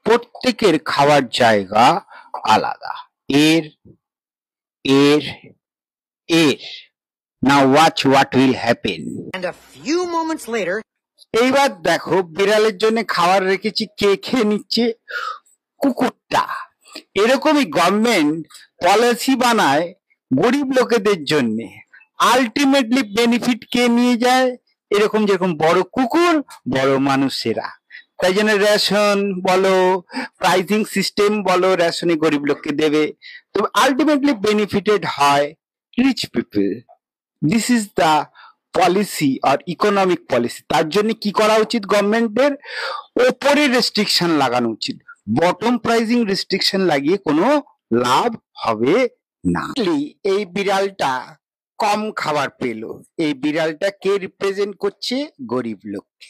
প্রত্যেকের খাওয়ার জায়গা আলাদা। এর এর এর নাও watch what will happen. And a few moments later, এইবার দেখো বিড়ালের জন্য খাবার রেখেছি, কে খেয়ে নিচ্ছে? কুকুরটা। এরকমই গভর্নমেন্ট পলিসি বানায় গরিব লোকেদের জন্য, আলটিমেটলি বেনিফিট কে নিয়ে যায়? এরকম যেরকম বড় কুকুর, বড় মানুষেরা। তাই জন্য রেশন বলো, প্রাইসিং সিস্টেম বলো, রেশনে গরিব লোককে দেবে, তো আলটিমেটলি বেনিফিটেড হয় rich people. This is the policy আর ইকোনমিক পলিসি। তার জন্য কি করা উচিত? গভর্নমেন্টের ওপরে রেস্ট্রিকশন লাগানো উচিত, বটম প্রাইসিং রেস্ট্রিকশন লাগিয়ে কোনো লাভ হবে না। এই বিড়ালটা কম খাবার পেল, এই বিড়ালটা কে রিপ্রেজেন্ট করছে? গরিব লোককে।